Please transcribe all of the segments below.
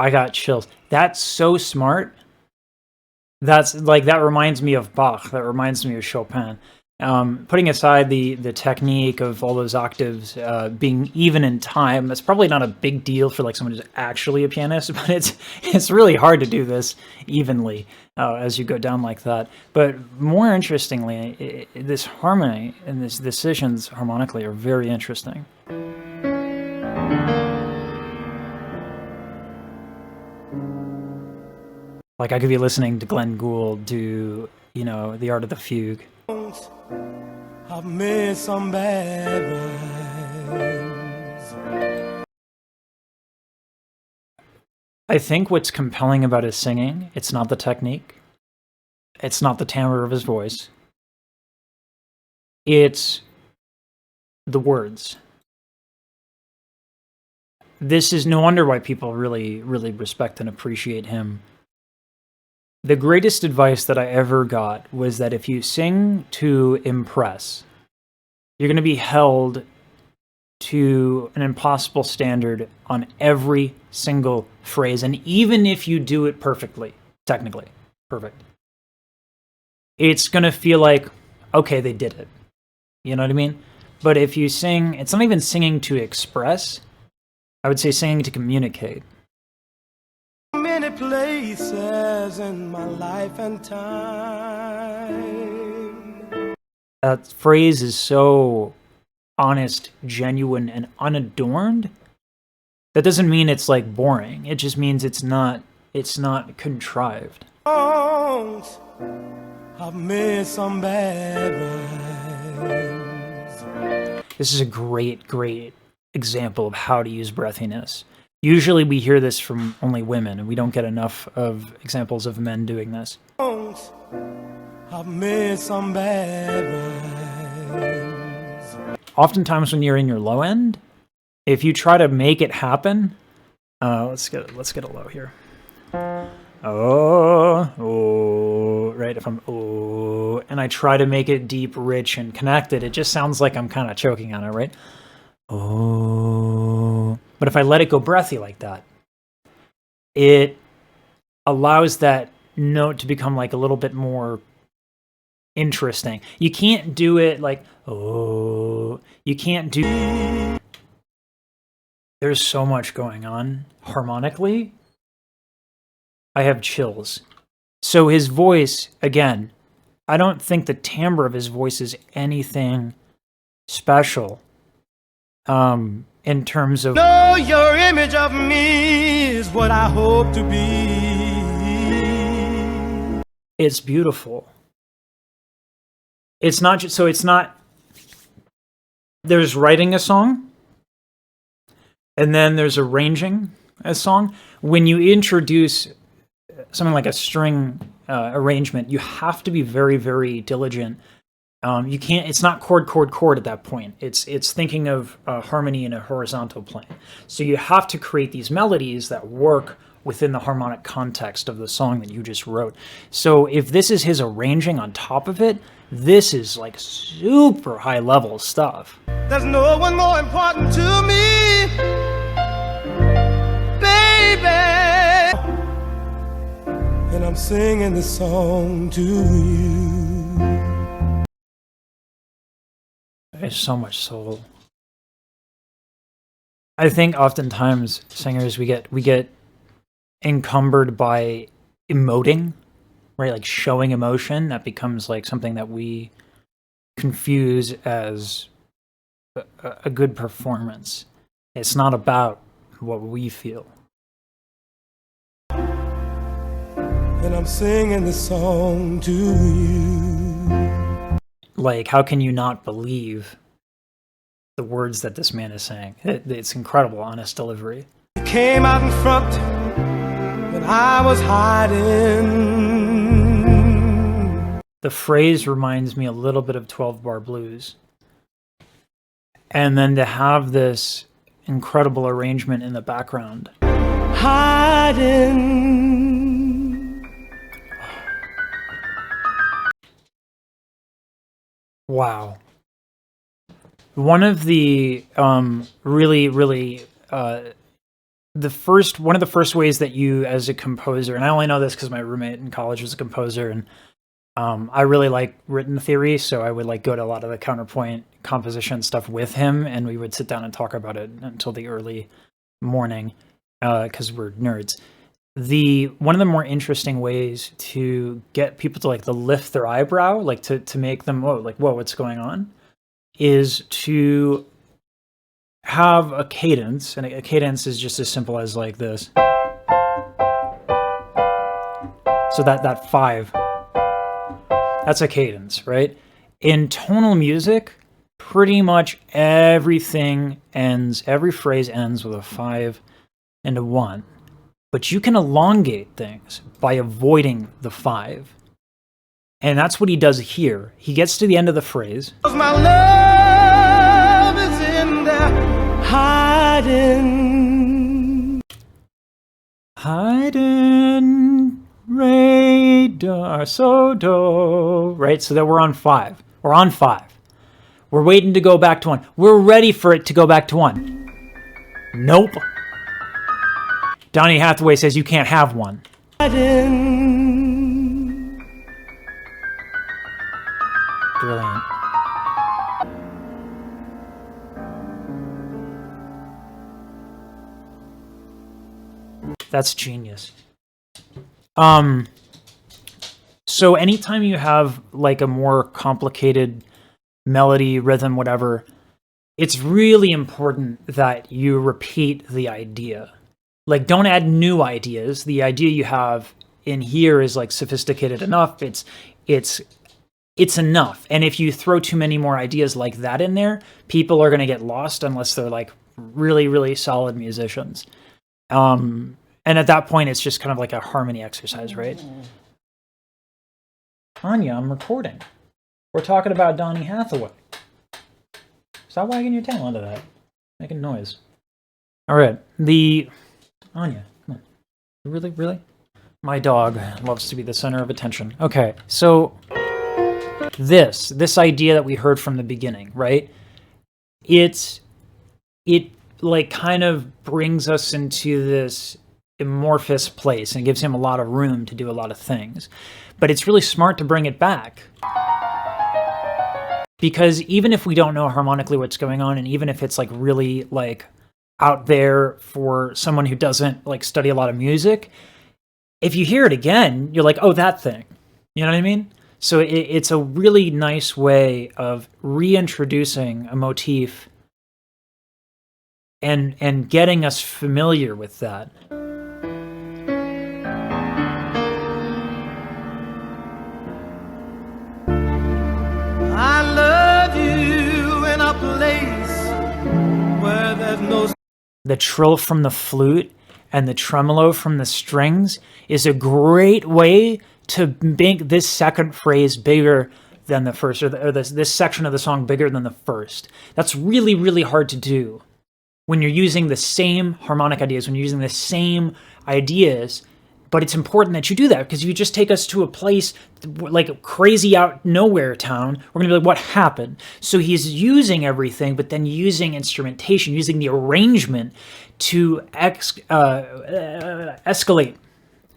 I got chills. That's so smart. That's like, that reminds me of Bach. That reminds me of Chopin. Putting aside the technique of all those octaves being even in time, that's probably not a big deal for like someone who's actually a pianist, but it's really hard to do this evenly as you go down like that. But more interestingly, this harmony and these decisions harmonically are very interesting. Like, I could be listening to Glenn Gould do, you know, The Art of the Fugue. I've made some bad rhymes. I think what's compelling about his singing, it's not the technique, it's not the timbre of his voice, it's the words. This is no wonder why people really, really respect and appreciate him. The greatest advice that I ever got was that if you sing to impress, you're going to be held to an impossible standard on every single phrase. And even if you do it perfectly, technically perfect, it's going to feel like, okay, they did it. You know what I mean? But if you sing, it's not even singing to express. I would say singing to communicate. Many places in my life and time. That phrase is so honest, genuine, and unadorned. That doesn't mean it's like boring. It just means it's not contrived. I've made some bad rhymes. This is a great, great example of how to use breathiness. Usually we hear this from only women, and we don't get enough of examples of men doing this. I've made some bad rhymes. Oftentimes when you're in your low end, if you try to make it happen, let's get a low here. Oh, right, if I'm and I try to make it deep, rich, and connected, it just sounds like I'm kind of choking on it, right? Oh. But if I let it go breathy like that, it allows that note to become like a little bit more interesting. You can't do it like, oh, you can't do... There's so much going on harmonically. I have chills. So his voice, again, I don't think the timbre of his voice is anything special. In terms of... No, your image of me is what I hope to be. It's beautiful. It's not just... So it's not... There's writing a song, and then there's arranging a song. When you introduce something like a string arrangement, you have to be very, very diligent. You can't, it's not chord, chord, chord at that point. It's thinking of harmony in a horizontal plane. So you have to create these melodies that work within the harmonic context of the song that you just wrote. So if this is his arranging on top of it, this is like super high level stuff. There's no one more important to me, baby. And I'm singing this song to you. There's so much soul. I think oftentimes singers, we get encumbered by emoting, right? Like showing emotion. That becomes like something that we confuse as a good performance. It's not about what we feel. And I'm singing this song to you. Like, how can you not believe the words that this man is saying? It's incredible, honest delivery. You came out in front when I was hiding. The phrase reminds me a little bit of 12-bar blues. And then to have this incredible arrangement in the background. Hiding. Wow. One of the really, really one of the first ways that you, as a composer, and I only know this because my roommate in college was a composer, and I really like written theory, so I would like go to a lot of the counterpoint composition stuff with him, and we would sit down and talk about it until the early morning because we're nerds. One of the more interesting ways to get people to like to lift their eyebrow, like to make them whoa, what's going on, is to have a cadence, and a cadence is just as simple as like this. So that 5, that's a cadence, right? In tonal music, pretty much every phrase ends with a 5 and a 1. But you can elongate things by avoiding the 5. And that's what he does here. He gets to the end of the phrase. My love is in there hiding. Hiding, radar, so do. Right? So that we're on 5. We're on 5. We're waiting to go back to 1. We're ready for it to go back to 1. Nope. Donny Hathaway says you can't have 1. Brilliant. That's genius. So anytime you have like a more complicated melody, rhythm, whatever, it's really important that you repeat the idea. Like, don't add new ideas. The idea you have in here is like sophisticated enough. It's enough. And if you throw too many more ideas like that in there, people are going to get lost unless they're like really, really solid musicians. And at that point, it's just kind of like a harmony exercise, right? Anya, I'm recording. We're talking about Donny Hathaway. Stop wagging your tail onto that. Making noise. All right. Anya, come on. Really? My dog loves to be the center of attention. Okay, so this idea that we heard from the beginning, right? It like kind of brings us into this amorphous place and gives him a lot of room to do a lot of things. But it's really smart to bring it back. Because even if we don't know harmonically what's going on, and even if it's like really like out there for someone who doesn't like study a lot of music, if you hear it again, you're like, oh, that thing. You know what I mean? So it's a really nice way of reintroducing a motif and getting us familiar with that. I love you in a place where there's no... The trill from the flute and the tremolo from the strings is a great way to make this second phrase bigger than the first, or this section of the song bigger than the first. That's really, really hard to do when you're using the same harmonic ideas, when you're using the same ideas. But it's important that you do that, because you just take us to a place like crazy out nowhere town. We're going to be like, what happened? So he's using everything, but then using instrumentation, using the arrangement to escalate.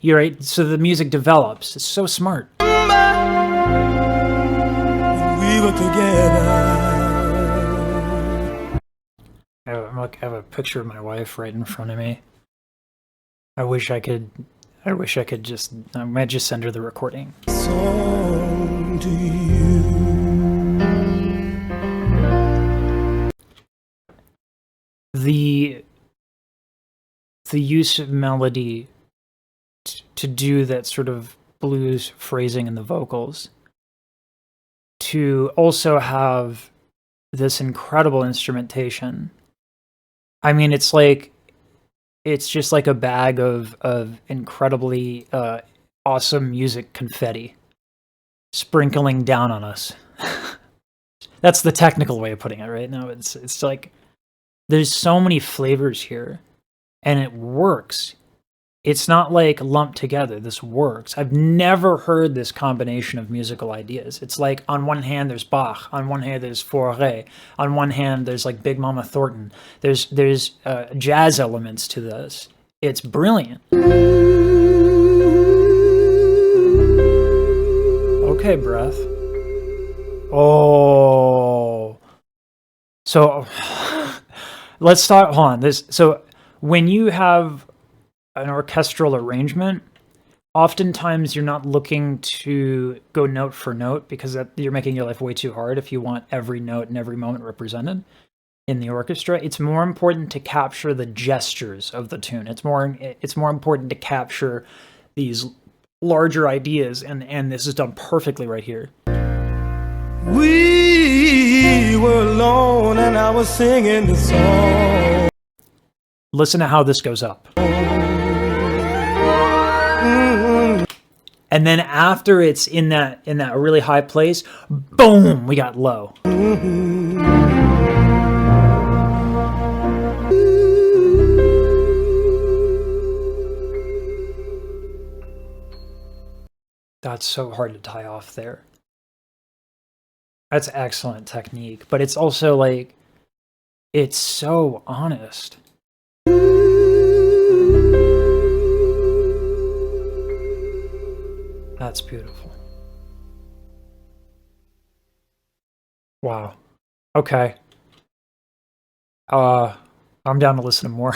You're right. So the music develops. It's so smart. We were together. I have a picture of my wife right in front of me. I wish I could just, I might just send her the recording. Song to you. The use of melody to do that sort of blues phrasing in the vocals, to also have this incredible instrumentation. I mean, it's just like a bag of incredibly awesome music confetti sprinkling down on us. That's the technical way of putting it, right? No, it's like there's so many flavors here, and it works. It's not like lumped together. This works. I've never heard this combination of musical ideas. It's like on one hand there's Bach, on one hand there's Fauré, on one hand there's like Big Mama Thornton. There's jazz elements to this. It's brilliant. Okay, breath. Oh. So let's start on this. So when you have an orchestral arrangement, oftentimes you're not looking to go note for note because you're making your life way too hard if you want every note and every moment represented in the orchestra. It's more important to capture the gestures of the tune. It's more important to capture these larger ideas, and this is done perfectly right here. We were alone and I was singing the song. Listen to how this goes up. And then after it's in that really high place, boom, we got low. That's so hard to tie off there. That's excellent technique, but it's also like, it's so honest. That's beautiful. Wow. Okay. I'm down to listen to more.